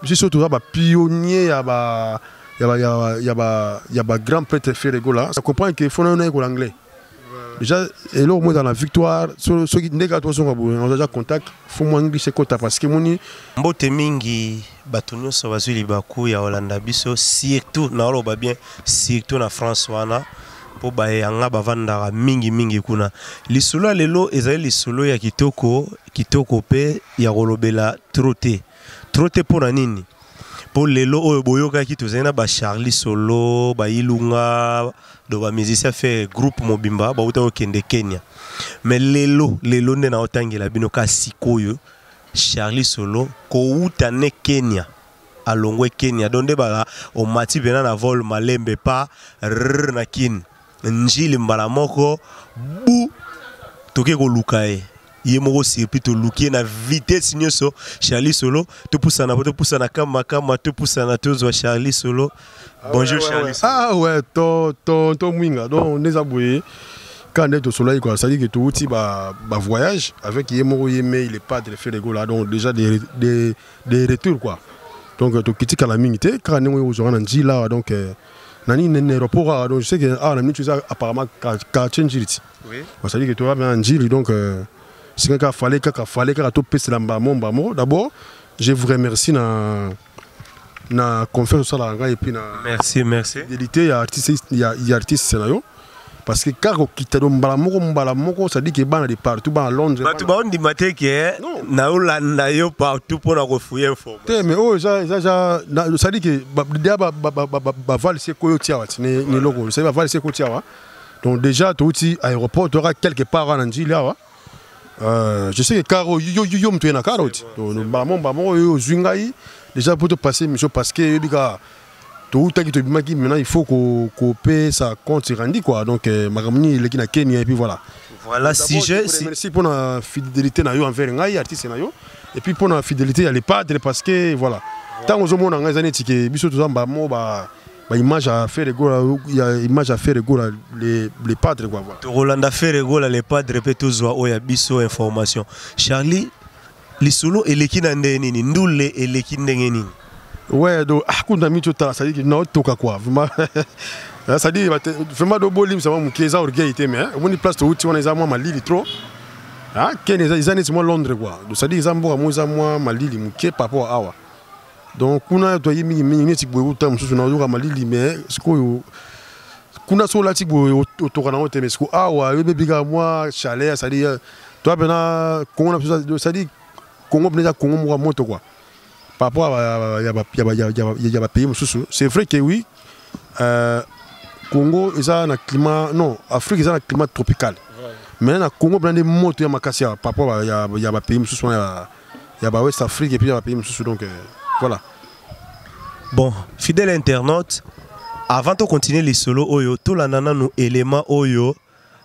Je suis surtout un pionnier, il y a grand prêtre Ferregola. Ça comprend qu'il faut l'anglais. Déjà, et là, au moins dans la victoire, ceux qui ont déjà contact, il faut moins glisser côté parce que mon mbote mingi batunyo so bazuli baku ya Hollanda biso surtout na oloba bien surtout na France wana po ba yanga bavandaka mingi kuna lisolo lelo ezali lisolo ya kitoko pe ya kolobela trote pona nini po lelo oyo boyoka ki tozena ba Charlie Solo ba Ilunga do ba musicien fait groupe mobimba ba uta okende Kenya mais lelo nde na otangela bino ka sikoyo Charlie Solo ko uta ne Kenya alongwe Kenya donde bala o mati bena na vol malembe pa na kin njili mbala moko bu toke ko lukae yemoko sirpi to lukie na vitesse nyoso Charlie Solo to poussana kama to poussana to Charlie Solo. Bonjour Charlie Solo. Ah ouais, ton mwinga donc les aboués quand on est au soleil quoi, ça dit que tout outil bah voyage avec yemoko yeme il est pas de faire là donc déjà des retours quoi. Donc tu quittes la minute quand on est au jour en là donc nani n'aéroport donc je sais que ah on a mis tout ça apparemment ka change it. Oui. Ça dit que tu vas bien en giri donc c'est qu'il fallait tout passer là-bas. D'abord, je vous remercie na confiance sur la et puis na merci fidélité il y a artiste scénario parce que quand qui te donne mbalamoko ça dit que ban de partout ban à Londres tu vas on dit matin que na Hollanda yo partout pour na refouiller information mais oh ça dit que ba val c'est quoi tia ni logo c'est ba val c'est quoi tia donc déjà tout outil aéroport tu auras quelque part en Angie là. Je sais que Caro, yo me na Caro. Donc, déjà pour te passer, monsieur, parce que tout maintenant il faut qu'on paie sa compte rendu quoi. Donc, ma ramini il est na Kenya et puis voilà. Voilà, si je merci pour la fidélité na yo envers ngai artiste na yo et puis pour la fidélité à les padres parce que voilà. Tant aux hommes on a des que biso tout ça image à faire les padres quoi voilà. Rolanda faire les padres peut toujours oya biso information. Charlie lisolo elekina ndenini ndule elekinde ngenini. Ouais donc kuna micho ta ça dit que non toka quoi vraiment ça dit vraiment do bolim ça va mu keza orgueil mais on place to uti on est à moi malili trop. Ah ken les années moi Londres quoi. Donc ça dit zambo moi malili mu ke papa awa. Donc kuna to yimi mingi tikbo uta msusu na uka malili mais siko kuna sola tikbo otoka na ote mais siko awa yebe biga moi chalet ça dit toi bena Congo na ça dit Congo bena Congo mo moto quoi par rapport à y a pays msusu c'est vrai que oui Congo ils ont un climat non Afrique ils ont un climat tropical mais na Congo bena des moto ya makasi par rapport à y a pays msusu y a West Afrique et puis y a pays msusu donc voilà. Bon, fidèle internaute, avant de continuer les solos oyo, tout la nana nous éléments oyo,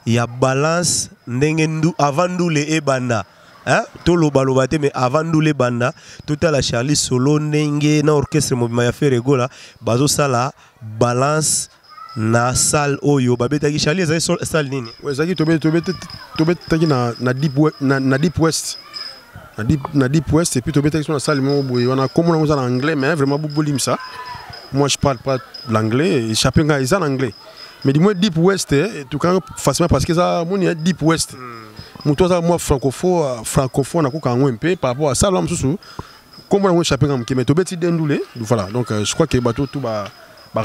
il y a balance ndengendu avant nous les banda. Hein? Tout le balobate mais avant nous les banda, tout à la Charlie Solo nenge na orchestre mobima ya Ferrego là, bazo sala balance na salle oyo, babeta ki Charlie za salle nini? Ouais, zaki tobet taki na deep west. Na Deep West et puis tu as sur la salle on a comme on a en anglais mais vraiment beaucoup ça moi je parle pas l'anglais et chacun ils en anglais mais dis-moi Deep West tout quand facilement parce que ça mon est Deep West moi francophone à quoi un peu par rapport à ça l'homme sous comme on a chacun qui met tout petit dendoulé voilà donc je crois que bateau tout va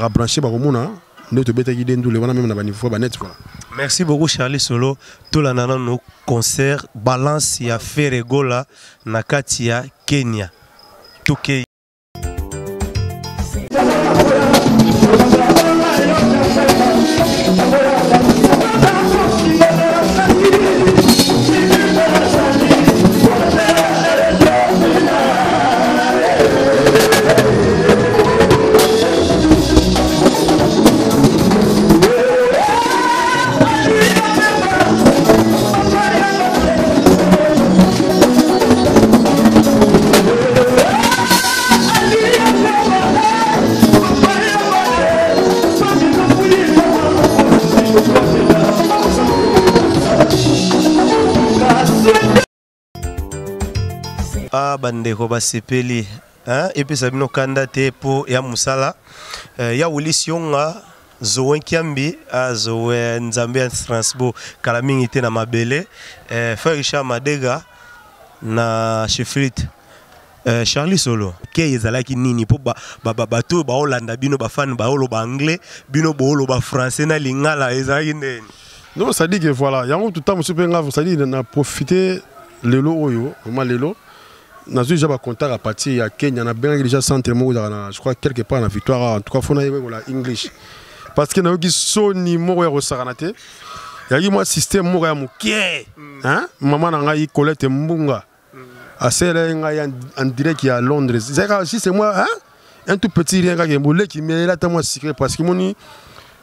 brancher ba komona ne te beta dendoulé voilà même na niveau ba net voilà. Merci beaucoup Charlie Solo. Tout la nana no concert balance ya Ferrego la na kati ya Kenya. Tuke bandeko basepeli et puis ça bino candidaté pour ya musala ya Wilisionga Zoé Kiambi a Zoé Nzambe à Strasbourg Kalamingi te na mabele frère Richard Madega na Sheffield Charlie Solo ke ezalaki nini po bato ba Hollande bino ba fan ba olo ba anglais bino bo olo ba français na lingala ezalaki ndeni. Non, ça dit que voilà, il y a tout le temps, monsieur Penga, ça dit qu'on a profité lelo oyo, vraiment lelo. Nous avons déjà contact à partir il y a Kenya, on a bien déjà centre mot, je crois quelque part en victoire, en tout cas, il faut que English. Parce que nous avons dit Sony mot au Saranate, il y a eu un système mot à Mouké, hein, maman n'a eu Colette Mbunga, à celle en direct qui est à Londres. C'est moi, hein, un tout petit rien qui met là, tellement secret parce que mon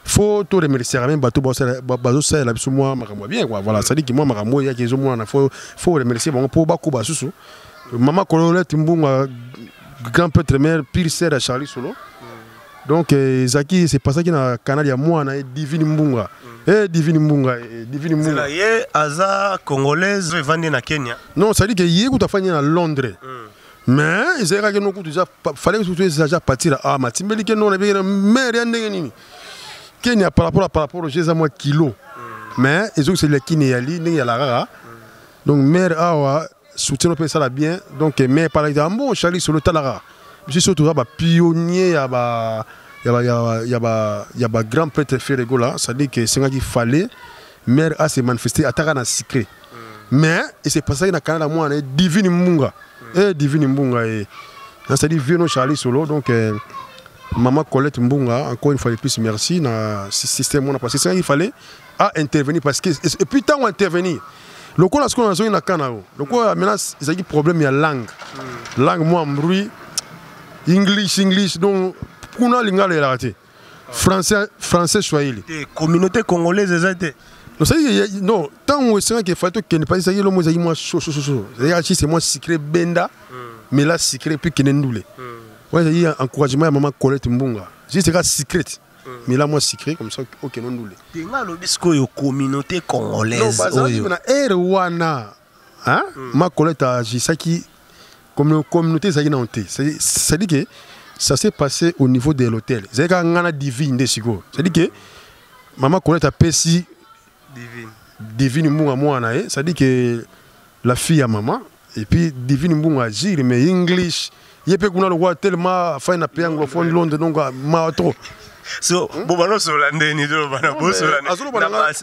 faut tout remercier même bateau bateau ça là sur moi bien quoi voilà ça dit que moi maramo ya qu'ils ont faut remercier bon pour bako basusu maman Colette Mbunga grand père mère pire sœur à Charlie Solo donc Zaki c'est pas ça qui na canal ya moi na Divine Mbunga Divine Mbunga c'est là yé aza congolaise vendée na Kenya non ça dit que yé ku tafanya na Londres mais ils avaient que nous déjà fallait que tu déjà partir à Matimbeli que non na bien mais rien nini Kenya par rapport au Jésus moi kilo mais ils ont c'est le Kinéali n'est la rara donc mère awa soutien on ça bien donc mais par exemple bon Charlie sur le talara je suis surtout ba pionnier ya ba grand prêtre frère Gola ça dit que c'est qu'il fallait mère a se manifester ataka na secret mais et c'est pas ça na Canada moi Divine Mbunga Divine Mbunga et ça dit vieux Charlie Solo donc maman Colette Mbunga, encore une fois de plus, merci. Dans ce système, parce que il fallait intervenir. Parce que, et puis, tant intervenir, le coup, là, ce qu'on a besoin de Canada, le coup, maintenant, il y a un problème, il y a langue. Langue, moi, bruit, English, donc, pour nous, l'ingala est raté. Français, Swahili. Communauté congolaise, c'est ça. Non, tant que c'est qu'il faut que ne pas dire le mot, c'est moi, c'est moi, secret, benda, mais là, secret, puis qu'il n'est nulé. Ouais, il y a un encouragement à maman Colette Mbunga. Si c'est secret, mais là moi secret comme ça ok non nous les. Tenga lo bisco yo communauté congolaise. Non, bah ça na Erwana. Hein? Ma Colette a Jisaki comme communauté ça y na honte. Ça dit que ça s'est passé au niveau de l'hôtel. C'est quand ngana divine de sigo. Ça dit que maman Colette a pesi divine Mbunga moi na ça dit que la fille à maman et puis divine Mbunga agir mais English il peut qu'on a le roi tellement fait na pays anglophone Londres donc ma trop so bobano solande ni do bana bo solande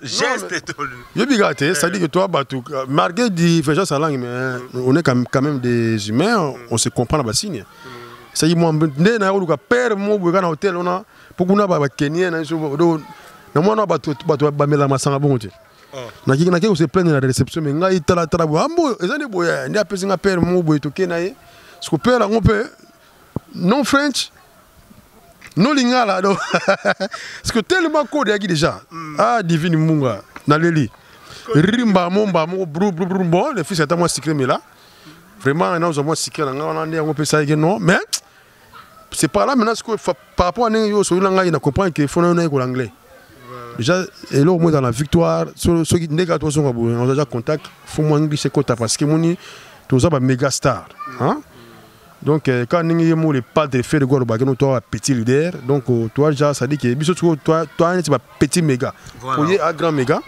geste tout yo bigate ça dit que toi batou malgré divergence à langue mais on est quand même des humains on se comprend la bassigne ça dit moi ndé na yo ka père mo bo kana hôtel on a pour qu'on a ba Kenyan na so do na moi na batou ba mela masanga bonte na ki se plaindre la réception mais ngai tala bo ambo ezane boya ndi apesi nga père mo bo to kenaye ce qu'on peut là on peut non French non lingala donc parce que tellement code yaki déjà Divine Mbunga na leli rimba momba mo bru bon les fils étaient moi secret mais là vraiment nous avons secret on a on peut ça non mais c'est pas là maintenant ce que par rapport à nous sur l'anglais on comprend qu'il faut un anglais déjà et là au moins dans la victoire ceux qui négatifs sont on a déjà contact faut moi anglais c'est quoi parce que moni tous ça méga star hein. Donc quand nous avons les pas de faire de gros bagage toi petit leader donc toi déjà ça dit que toi tu es petit méga pour y un grand méga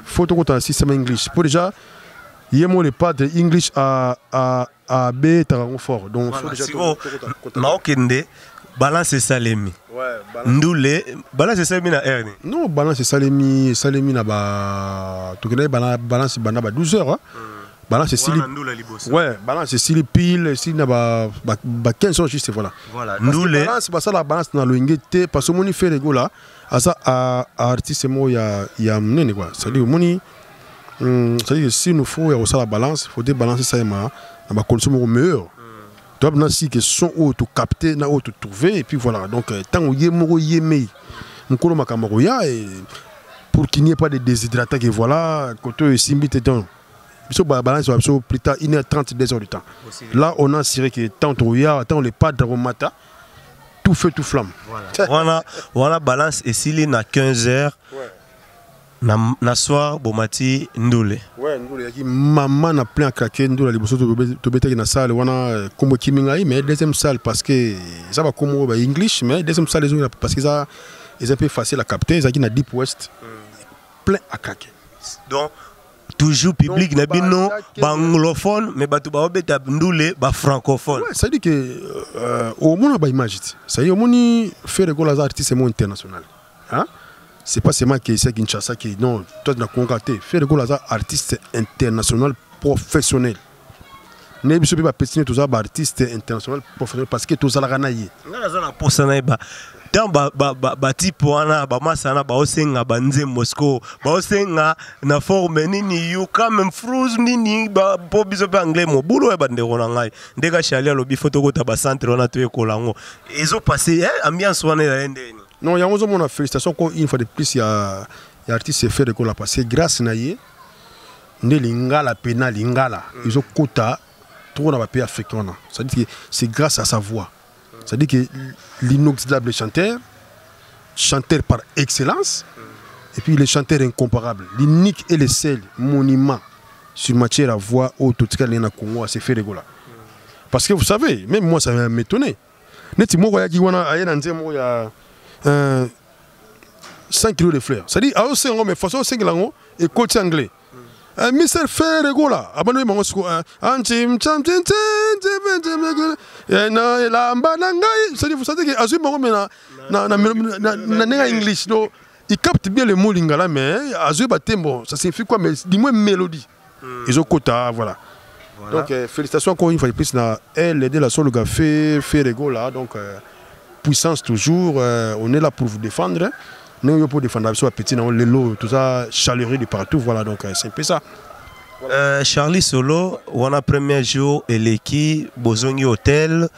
faut que tu aies un système English pour déjà y a les pas de English à B t'as fort donc faut déjà maokende balance salemi ndule balance salemi na R non balance salemi na ba tu connais balance bana ba 12 heures balance c'est ouais balance c'est sili pile si na ba 15 ans juste voilà ndule balance pas ça la balance na lo ngete parce que moni fait les gars là à ça à artiste mo ya mnene quoi ça dit moni ça dit si nous faut ya ça la balance faut débalancer ça ma ba consommer au meilleur toi maintenant si que son auto capter na auto trouver et puis voilà donc tant ou yemo yemei nkolo makamako ya et pour qu'il n'y ait pas de déshydratation que voilà côté simbite donc balance plus tard 1h30 2h du temps. Là on a assuré que tant on les pas de matin tout feu tout flamme. Voilà balance et s'il est à 15h na soir bomati ndule. Ouais, ndule yaki maman na plein à craquer ndule liboso to beta na salle wana comme kimingai mais deuxième salle parce que ça va comme English mais deuxième salle parce que ça est un peu facile à capter, ça qui na Deep West plein à craquer. Donc toujours public na bino anglophone mais batu ba obeta ndule ba francophone. Ouais, ça dit que au monde ba image. Ça dit au monde faire de gros artistes international. Hein? C'est pas seulement que c'est Kinshasa qui non, toi tu as concocté. Faire de gros artiste international professionnel. Ne bi pas pétiner tous les artistes international professionnel parce que tous la ganaye. Ngala za na posa na ba dans ba type wana ba masana ba osenga banze Moscow ba osenga na forme nini you come fruits nini ba po biso pe anglais mo bulo e bande rona ngai ndeka shali alobi photo ko ta ba centre wana to ekolango ezo passer ambiance wana ya ndeni. Non, il y a une félicitation une fois de plus il y a artiste fait de la passer grâce na ye ne lingala pena lingala ils ont quota trop dans le pays africain. Ça dit que c'est grâce à sa voix. Ça dit que l'inoxydable chanteur par excellence et puis les chanteurs incomparables, l'unique et le seul monument sur matière à voix au total na Congo c'est fait là. Parce que vous savez, même moi ça m'étonner. Neti mo ya kiwana ayena nzemo ya 5 kilos de fleurs. Ça dit, à ce mais façon 5 langues et côté anglais. Mister Ferregola, abandonné mon sco. Antim cham cham cham na la mbananga. Ça dit, vous savez que Azui Bango na English. Donc, il capte bien le mot lingala, mais Azui Batembo, ça signifie quoi? Mais dis-moi mélodie. Ils ont quota, voilà. Donc, félicitations encore une fois de plus. Elle aide la seule gars Ferregola. Donc, puissance toujours, on est là pour vous défendre. Nous sommes pour défendre les petits, les lots, tout ça, chaleureux de partout. Voilà, donc c'est un peu ça. Charlie Solo, on a premier jour, et l'équipe, Bozongi Hotel,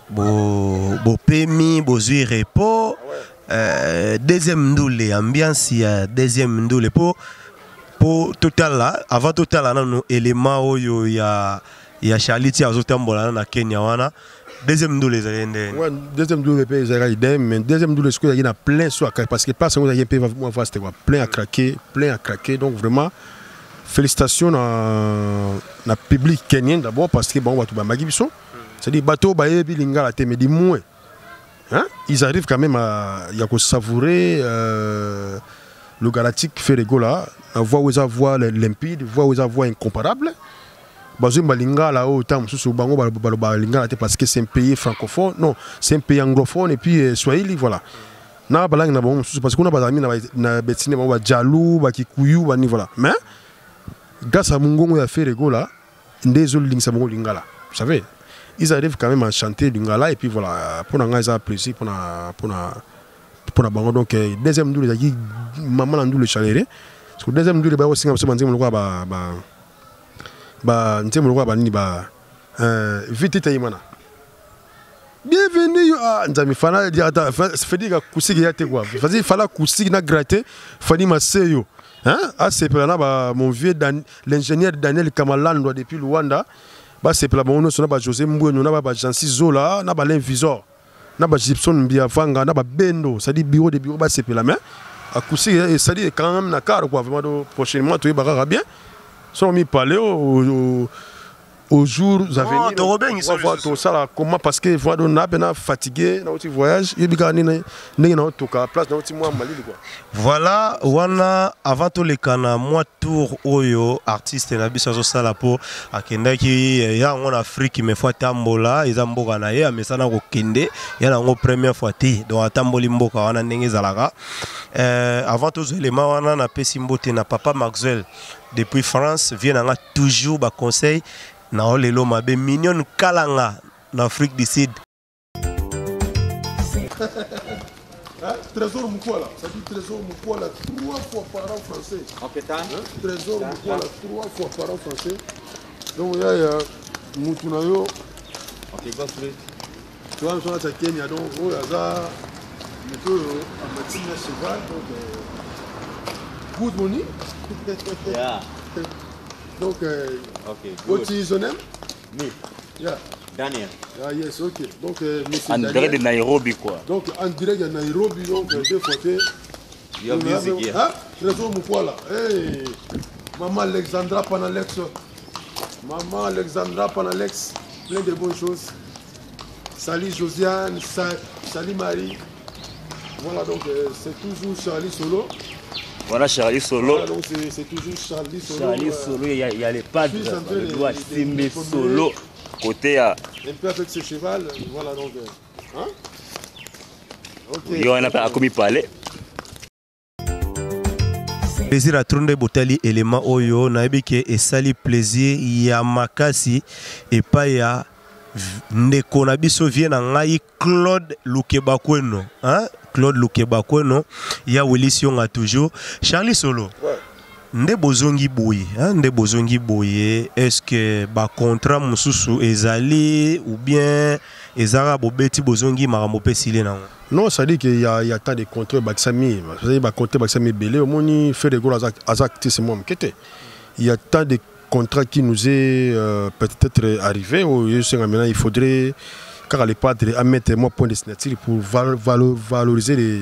Bopemi, Bozui Repos, deuxième ndoule, ambiance, il y a deuxième ndoule. Pour total là, avant total là, nous éléments, il y a Charlie qui a zotambola na Kenya wana. Deuxième double, ouais, deuxième double, mais deuxième double, il y a plein soit parce que pas seulement il y a plein à craquer, donc vraiment félicitations à public kenyan d'abord parce que bon on va tout magibiso, c'est-à-dire bateau baé bilinga la mais du moins, hein, ils arrivent quand même à savourer le galactique Ferregola, à voir où ils voient limpide, voir où ils voient incomparable. Bazou Balinga là au temps sous Bango Balinga parce que c'est un pays francophone, non, c'est un pays anglophone et puis Swahili voilà. Na balang na bon parce qu'on a bazami na betine ba Jalou ba Kikuyu ba ni voilà. Mais grâce à Mungongo ya Ferrego là, ndezol lingsa Bango Lingala. Vous savez, ils arrivent quand même à chanter Lingala et puis voilà pour nga ça plaisir pour na Bango donc deuxième double qui maman landou le chaléré. Parce que deuxième double ba aussi ngam se manzemo lokwa ba ntemo lokwa ba nini ba vite tayimana bienvenue à nzami fana dia ta fedi ka kusiki ya te quoi vas-y fala kusiki na gratter fani maseyo hein a c'est là ba mon vieux l'ingénieur Daniel Kamalando depuis Luanda ba c'est là bon on ba José Mboueno na ba Jansi Zola na ba l'invisor na ba Gibson Biafanga na ba Bendo ça dit bureau de bureau ba c'est là mais à kusiki ça dit quand même na car quoi vraiment prochainement tu ba bien sont mis parler aux jours à venir. On va voir tout ça comment parce que voilà on a bien fatigué dans notre voyage et bien on tout cas place dans notre mois Mali quoi. Voilà wana avant tout les kana moi tour oyo artiste na biso zo sala po akenda ki ya en Afrique mais fois tambola ezamboka na ye amesana ko kende ya na ngo première fois ti donc atamboli mboka wana ndenge zalaka avant tout élément wana na pesi mbote na papa Maxwell depuis France vient toujours ba conseil na lelo mabe mignon kalanga en Afrique du Sud. Trésor Moukoula, ça dit Trésor Moukoula 3 fois par an français. Trésor Moukoula 3 fois par an français. Donc il y a Moutunayo. Ok, tu vois, on a Kenya, donc il y a ça. On a cheval, donc good money. Yeah. Donc, okay, what is your name? Me. Yeah. Daniel. Ah yes, ok. Donc, monsieur en direct de Nairobi quoi. Donc, en direct de Nairobi, donc deux fois. Your music here. Hein? Trésor Moukwala. Hey. Maman Alexandra Panalex. Maman Alexandra Panalex. Plein de bonnes choses. Salut Josiane, salut Marie. Voilà, donc c'est toujours Charlie Solo. Voilà Charlie Solo. Voilà, donc c'est toujours Charlie Solo. Charlie Solo, il y a les pattes. Il doit Simbe Solo. Côté à. Un peu avec ce cheval. Voilà, donc. Hein? Ok. Il y en a pas à commis parler. Plaisir à tourner botali élément oyo naibike et sali plaisir ya makasi et pas ya ndeko na biso vient na ngai Claude Lukebakweno hein Claude Lukebakweno ya Willision a toujours Charlie Solo ouais. Nde bozongi boye hein nde bozongi boye est-ce que ba contrat mususu ezali ou bien ezara bobeti bozongi makambo pesile na non, ça dit qu'il y a tant de contrats Baksami. Vous savez, contrat Baksami Belé, au moins, fait des gros actes, c'est moi qui il y a tant de contrats qui nous est peut-être arrivé. Maintenant, il faudrait, car les padres, à mettre moi point de signature pour valoriser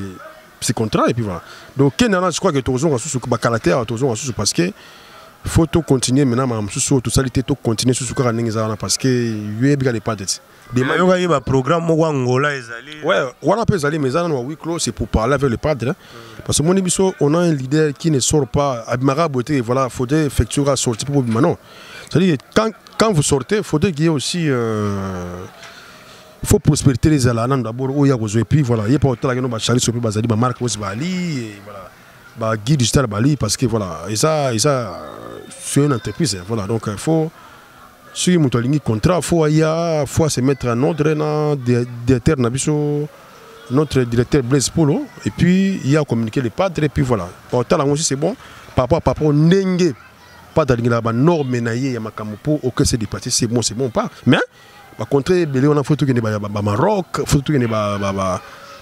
ces contrats. Et puis voilà. Donc, je crois que tout le monde a caractère, parce que faut tout continuer maintenant, tout ça, tout continuer sur ce qu'on a parce que il y a des padres. Il y a un programme où Angola est allé. Ouais, on a pu aller, mais c'est pour parler avec le padre. Parce que mon émission, on a un leader qui ne sort pas. Abimara Beauté, voilà, il faudrait effectuer la sortie pour maintenant. C'est-à-dire que quand vous sortez, il faudrait qu'il y ait aussi. Il faut prospériter les Alanans d'abord. Et puis voilà, il n'y a pas autant de Charlie Sopi Bazali, Marc Osbali, voilà, Guy Digital Bali, parce que voilà, et ça c'est une entreprise. Voilà, donc il faut. Si vous avez un contrat, il faut se mettre en ordre notre directeur Blaise Polo. Et puis, il y a communiqué les padres. Et puis voilà. C'est bon. Par rapport à Nenge, pas dans la norme, il y a ok, c'est dépassé, c'est bon, pas. Mais, par contre, on a photo qui est au Maroc, photo qui est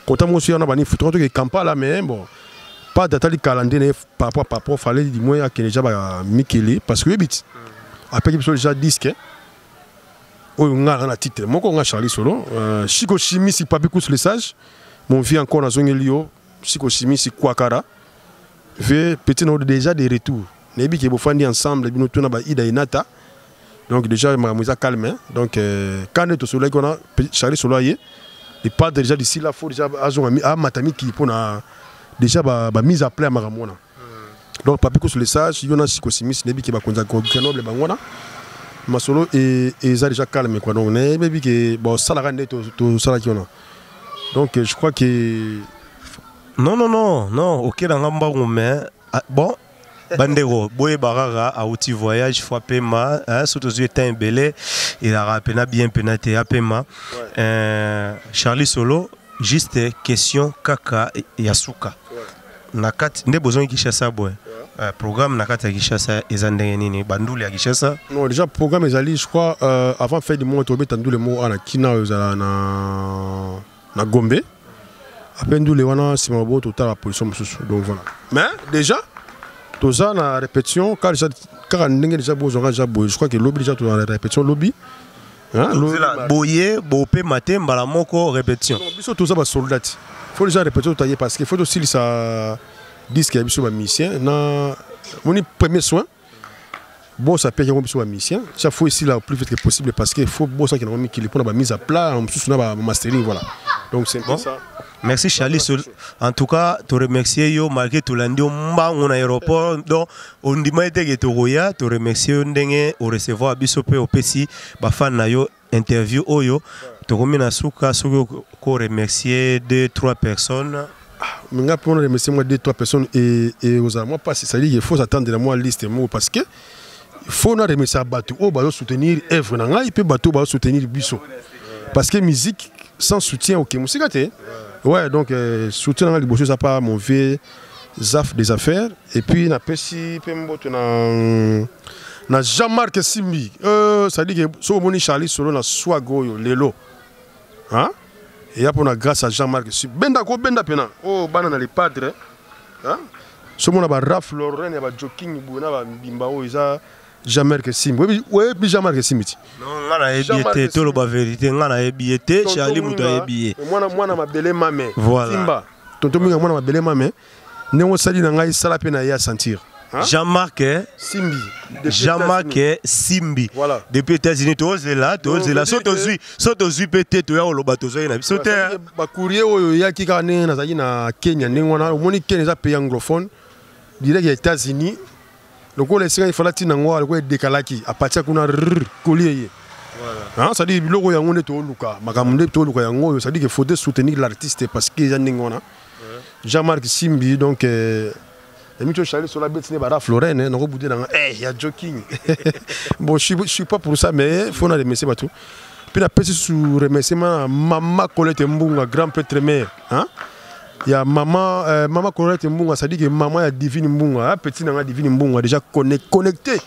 au aussi, on a une photo qui est Kampala, mais bon. Pas d'attendre le calendrier par rapport à fallait du moins qu'il y ait déjà Mikele, parce que après qu'il y a déjà disque, on a un titre. Moi, on a Charlie Solo. Chico Chimi, c'est pas beaucoup sur les sages. Mon fils encore dans zone Lio. Chico Chimi, c'est Kwakara. Petit, on a déjà des retours. Nébi qui est beau ensemble, nous tournons à Ida et Nata. Donc déjà, je suis calme. Donc quand on est au soleil, on a Charlie Solo. Les pas déjà d'ici là, il faut déjà à Matami qui pour déjà mise à plat à Maramona. Donc pas beaucoup sur les sages. Il y en a Chico Chimi, Nébi qui est noble Bangwana. Masolo et ça déjà calme quoi donc baby que bon ça la rende tout ça qui on a donc je crois que non OK dans ngamba mais bon bandero boye barara a outil voyage fois paiement surtout yeux temps belé il a rappelé bien penaté à paiement Charlie Solo juste question kaka yasuka nakati nde besoin qui chasse boy programme nakati Kishasa ezandenge nini banduli ya Kishasa non déjà programme ezali je crois avant faire du mot tobe tandu le mot ana kina ezala na Gombe après ndule wana sima bo total la position mususu donc voilà mais déjà tout ça na répétition car ndenge déjà bozonga déjà boy je crois que lobby déjà tout dans la répétition lobby hein boye bopé matin mbala moko répétition non biso tout ça ba soldat faut déjà répéter tailler parce que faut aussi ça disque y a musicien na mon premier soin bon ça paye un musicien ça faut ici là le plus vite que possible parce que faut bon ça qui n'a qui pour la mise à plat en sous na mastering voilà donc c'est bon ça merci Charlie en tout cas te remercier yo malgré tout lundi au mbango na aéroport donc on dit moi que to roya te remercier ndenge au recevoir biso pe au pesi ba fan na yo interview oyo to komina suka ko remercier 2-3 personnes. Je remercie moi 2-3 personnes et aux moi pas c'est ça dit il faut attendre de moi liste moi parce que il faut remercier Batou au ba soutenir œuvre na il peut Batou ba soutenir biso parce que musique sans soutien OK musique ouais donc soutien na liboso ça pas mon vieux zaf des affaires et puis na pesi pe mboto na Jean-Marc Simbi ça dit que so moni Charlie Solo na swago lelo hein. Et après, on a grâce à Jean-Marc. Benda pena. Oh, banana les padres. Hein? Ce monde a Raf Lorraine, il y a Joking, il y a Bimbao, il y a Jean-Marc Sim. Oui, Jean-Marc Sim. Non, on a ébiété, tout le vérité. On a ébiété, Charlie Mouta ébié. Moi, ma belle mamé. Voilà. Simba. Tonton Mouga, moi, ma belle mamé. Néo Sali Nangai Salapena ya sentir. Jean-Marc Simbi. Jean-Marc Simbi. Voilà. Depuis États-Unis, tu es là. Saute peut-être, tu es au Lobato. Saute. Courrier, il y a qui gagne na Kenya. Néo Kenya pays anglophone. Direct aux États-Unis. Le coup, les Sénégalais, il fallait que tu aies décalaki. À partir de là, collier. Voilà. Ça dit que le logo est tout Luka. Makamune tout Luka yango. Ça dit qu'il faut soutenir l'artiste parce qu'il y a n'ingona. Jean-Marc Simbi donc. Et je suis allé sur la bête, c'est Florène, il y a joking. Bon, je ne suis pas pour ça, mais il faut remercier tout. Puis la petite sous remerciement Maman Colette Mbunga, grand prêtre mère. Il y a Maman Colette Mbunga, ça dit que maman est divine Mbunga, petit n'a divine Mbunga, déjà connecté.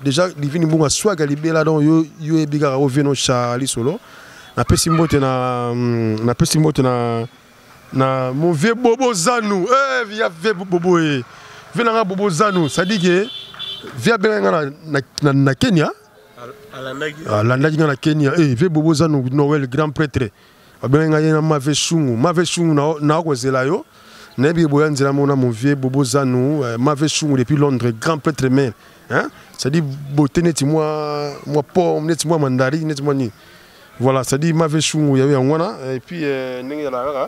Déjà divine Mbunga, soit Galibé là, donc yo e biga au veno Charlie solo. Na petit mot na mon vieux Bobo Zanou, via vieux Bobo venanga Bobo Zanou, ça dit que via benga na Kenya, la na Kenya, vieux Bobo Zanou Noël grand prêtre, benga na mave shungu na ko zela yo, na bi boya nzela mona mon vieux Bobo Zanou, mave shungu depuis Londres grand prêtre mère, hein, ça dit beauté neti moi pomme neti moi mandarine neti moi ni, voilà, ça dit mave shungu ya ngwana et puis ninga la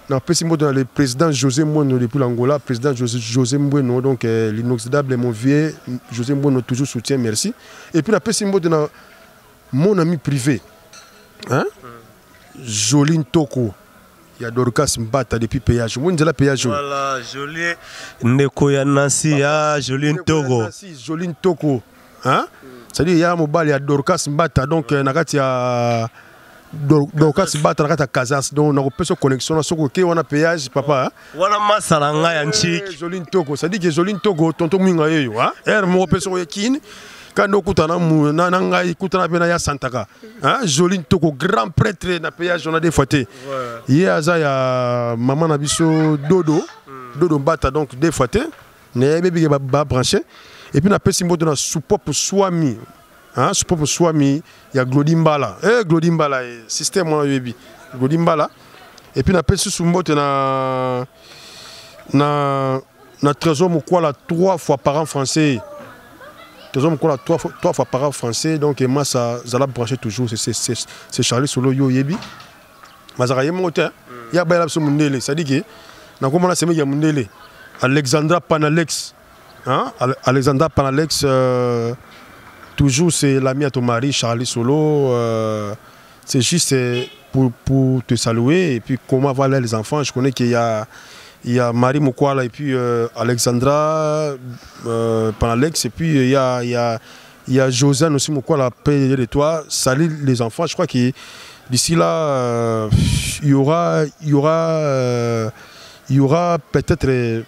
non, le président José Mboueno depuis l'Angola, président José Mboueno, donc l'inoxydable, mon vieux José Mboueno toujours soutien, merci. Et puis la de mon ami privé, hein? Joline Toko, il y a Dorcas Mbata depuis péage. Moi, je péage. Voilà, Joline Nekoya Nancy, Joline Toko. Joline Toko, hein? C'est-à-dire, il y a Mobile, il y a Dorcas Mbata, donc il y a. Donc quand tu bats dans ta casas donc on a une connexion sur côté on a péage papa voilà masalanga ya nchiki Joline Toko ça dit que Joline Toko tonton minga yeyo hein mo peso yakini quand on kutana mu na ngai kutana pena ya santaka hein Joline Toko grand prêtre na péage on a des fêtés hier aza ya maman na biso dodo bata donc des fêtés ne bébé ba branché et puis na pesi mboto na support swami. Hein, je peux Swami, il y a Glodimbala. Glodimbala, système on a eu Glodimbala. Et puis on appelle ce sous-mot na trésor Moukoula 3 fois par an français. Trésor Moukoula 3 fois par an français. Donc moi ça la brancher toujours c'est Charlie Solo yo yebi. Mazara yemote. Il y a baila sur Mundele, ça dit que na comment la semaine il y a Mundele. Alexandra Panalex. Hein? Alexandra Panalex toujours c'est l'ami à ton mari, Charlie Solo. C'est juste pour te saluer. Et puis comment vont les enfants. Je connais qu'il y a Marie Moukwala et puis Alexandra Panalex. Et puis il y a Josiane aussi Moukwala, paix de toi. Salut les enfants. Je crois que d'ici là, il y aura peut-être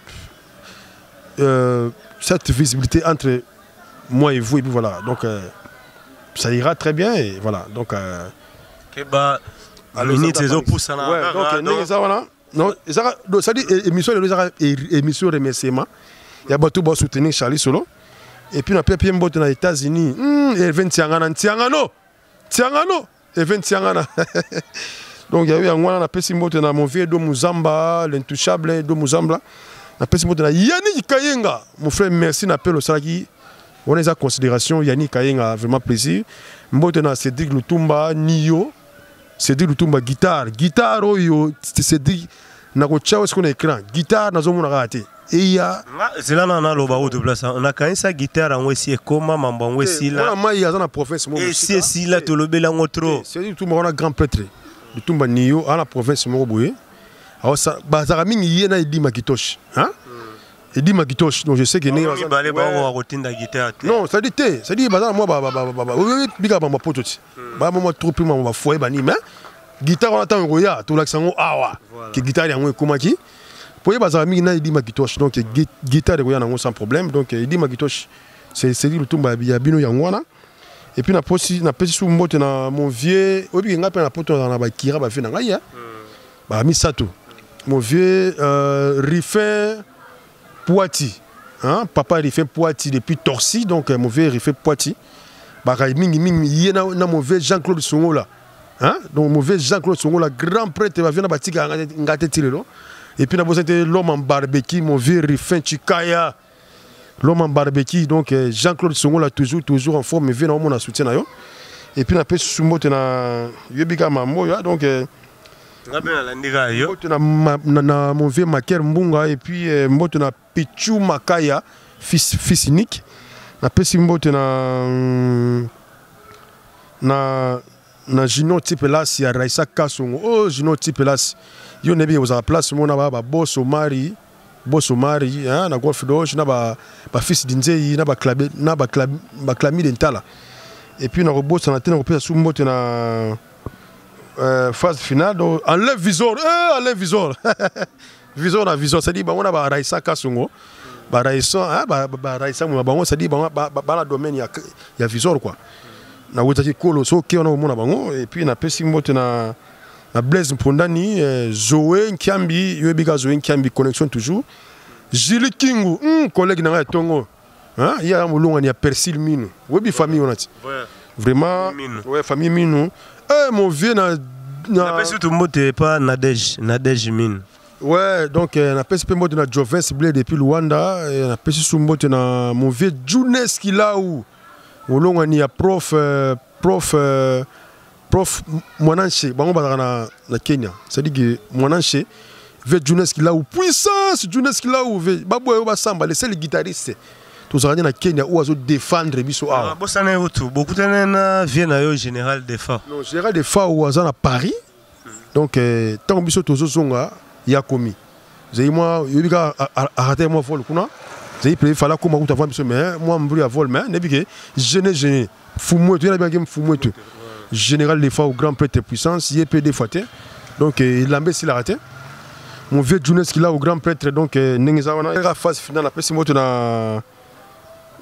cette visibilité entre moi et vous, et puis voilà, donc ça ira très bien, et voilà, donc donc ça dit émission remerciement, il y a beaucoup de soutenir Charlie Solo, et puis on a pu aux États-Unis, et 20 Tiangana, et 20 Tiangana. Donc il y a eu un mois, on a pu na mon vieux do Muzamba, l'intouchable do Muzamba, on a pu na Yannick Kayenga, mon frère, merci, n'appelle au Salaki. On a considération, Yannick Kayenga, vraiment plaisir. Mbotena Cédric Lutumba, Nio, Cédric Lutumba, guitare, Oyo, Cédric, Nako Tchao, est-ce qu'on a écran, guitare, n'a pas raté. Et il y a. C'est là, on a le barreau de place. On a quand même sa guitare en Wessi, comment, maman, en Wessi là. On a il y a dans la province. Et si là, tu le bel en autre. Cédric Lutumba, on a grand prêtre. Lutumba Nio, à la province, Moroboué. Alors, ça, Bazaraming, il y a Edi Makitosh. Hein? Edi Makitosh, donc je sais que non, ça dit té, ça dit bazar moi biga ba poto ti. Ba moi trop plus moi foyer bani mais guitare on attend roya tout l'accent awa que guitare yango komaki. Pour y bazar mi na Edi Makitosh donc guitare roya nango sans problème donc Edi Makitosh c'est dit le tumba ya bino yango na. Et puis na posi sous mbote na mon vieux obi nga pe na poto na ba kira ba fe na ngaya. Ba mi sato. Mon vieux Riffin Poiti, hein? Papa il fait Poiti depuis Torcy, donc mon vieux il fait Poiti. Il y a mon vieux Jean-Claude Songo là, hein? Donc mon vieux Jean-Claude Songo là, grand prêtre va venir bâtir ngate tirelo. Et puis, c'était l'homme en barbecue, mon vieux Rifin Chikaya. L'homme en barbecue, donc Jean-Claude Songo là toujours en forme, mais vient au monde soutien. Et puis, on a fait Sumo, Yobiga Mamoya, donc. Mon vieux Maker Mbunga, et puis, on a Pichou Makaya, fils unique. On a fait Simbo, na Gino Tipelas, il y a Raissa Kassongo. Oh, Gino Tipelas. Yo nebi aux a place, mon aba Bossomari, hein, na golf d'oche, na ba fils d'Inzei, na ba clami d'Entala. Et puis, on a robot, on a tenu à Sumbo, na phase finale. Enlève visor, enlève visor. Visor, ça dit, on a ba Raissa Kassongo. Ba Raissa, ça dit, ba domaine, il y a visor, quoi. Na wotaki kolo so ke ona omona bango et puis na pesi mbote na Blaise Mpondani Zoé Nkiambi yebika Zoé Nkiambi connexion toujours Jili Kingu collègue na tongo hein il y a mulunga ni Persil Minu webi famille onati vraiment ouais famille Minu mon vieux na pesi tout mbote pas Nadège Minu ouais donc na pesi pe mbote na Joves Blé depuis Luanda et na pesi sou mbote na mon vieux Junes Kilaou Olonga ni ya prof Mwananche bango bazana na Kenya c'est-à-dire que Mwananche veut Junes Kilaou puissance Junes Kilaou veut babo ba samba le seul guitariste tout ça na Kenya ou azo défendre biso a bosana yoto beaucoup tena vient yo général Defa non général Defa ou azana Paris donc tant biso tozo zonga ya komi zai moi yobika arrêter moi vol kuna il fallait que je fasse mais moi je vol mais je fumou tu as bien fumou tu général des fois au grand prêtre puissance il est des fois donc il l'a s'il a raté mon vieux Junes qui là au grand prêtre donc n'engageant la phase finale après c'est moi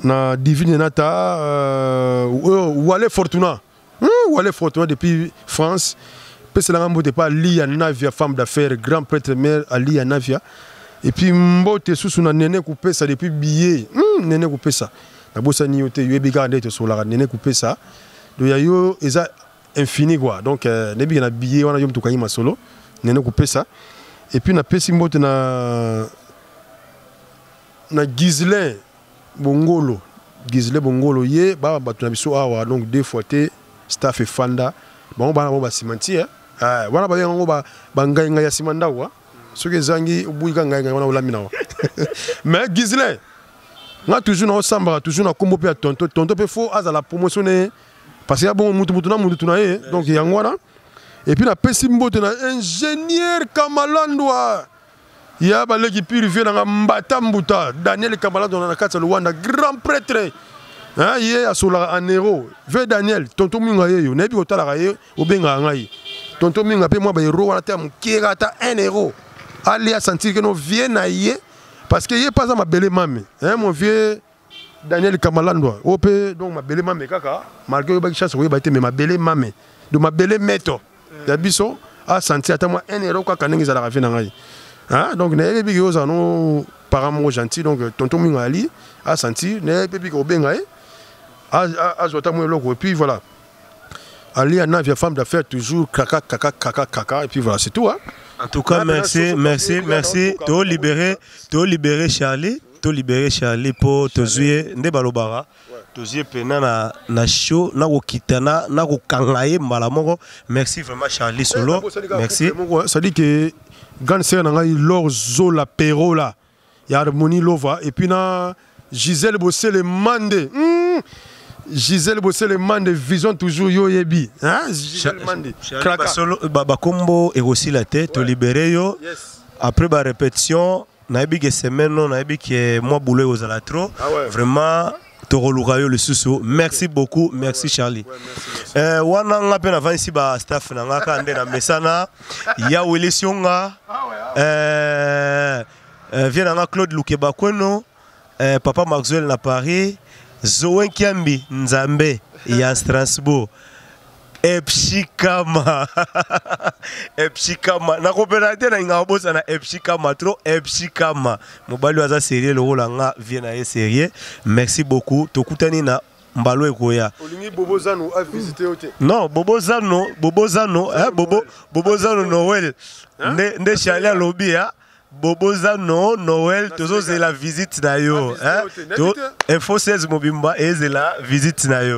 na divine nata ou aller Fortuna depuis France parce que la rambo pas Lia Navia femme d'affaires grand prêtre mère Ali Navia. Et puis mbote sous na nene coupé ça depuis billet nene coupé ça na bossa ni yote yebi garder sur la nene coupé ça do yayo eza infini quoi donc nebi na billet wana yom to kayima solo nene coupé ça et puis na pesi mbote na Gislin Bongolo ye ba batuna biso awa donc deux fois té staff et fanda bon ba cimentier wana ba yango ba ngai ya simanda wa ce que zangi oubuika ngai wana olamina wa mais Gislin nga toujours na samba toujours na kombo pe tonto pe fo aza la promotionner parce que bon mutu na donc yango wana et puis na pesi mbote na ingénieur Kamalandwa ya ba leki purifier na mbata mbuta Daniel Kamalandwa na kata Luanda grand prêtre hein yé asola en héros ve Daniel tonto minga yeyo na bi otala ka ye obenga ngai tonto minga pe moi ba héros wana ta mukira ta 1 euro aller à sentir que nous viennent ailleurs parce que il pas ma belle mame hein mon vieux Daniel Kamalandwa op donc ma belle mame kaka malgré ba chasse oui ba te mais ma belle mame de ma belle méto ya biso a sentir ata moi 1 euro kaka ndenge za la rafina ngai hein donc na yebi yo za no paramo gentil donc tonton minga ali a sentir na pepi ko benga a zota mo loko et puis voilà Ali a navia femme d'affaires toujours kaka et puis voilà c'est tout hein. En tout cas, merci. To libérer Charlie pour te jouer Ndebalobara. Te jouer pena na show na kokitana na kokangaye malamoko. Merci vraiment Charlie Solo. Merci. Ça dit que grande sœur na ngai Lor Zola Pero là. Il y a Harmonie Lova et puis na Gisèle Bossé le Mande. Gisèle Bossé le Mande vision toujours yo yebi hein Gisèle Mande kraka solo ba combo et aussi la tête to libérer yo après ba répétition na yebi que semaine non na yebi que moi boulé aux alatro vraiment to reluka yo le susu merci beaucoup merci Charlie wana nga pe na vansi ba staff na nga ka ndena mesana ya Wilisionga vient na Claude Lukeba Kweno papa Maxwell na Paris Zoé Nkiambi Nzambe ya Strasbourg Epshikama na coopérative na ngabosa na Epshikama trop Epshikama mobali waza sérieux le rôle nga vient na sérieux merci beaucoup tokutani na mbalo ekoya olingi Bobozano a visité hotel non Bobozano Noël nde Charlie lobby Boboza no Noël tozo c'est la visite na yo hein. Info 16 mobimba et c'est la visite na yo.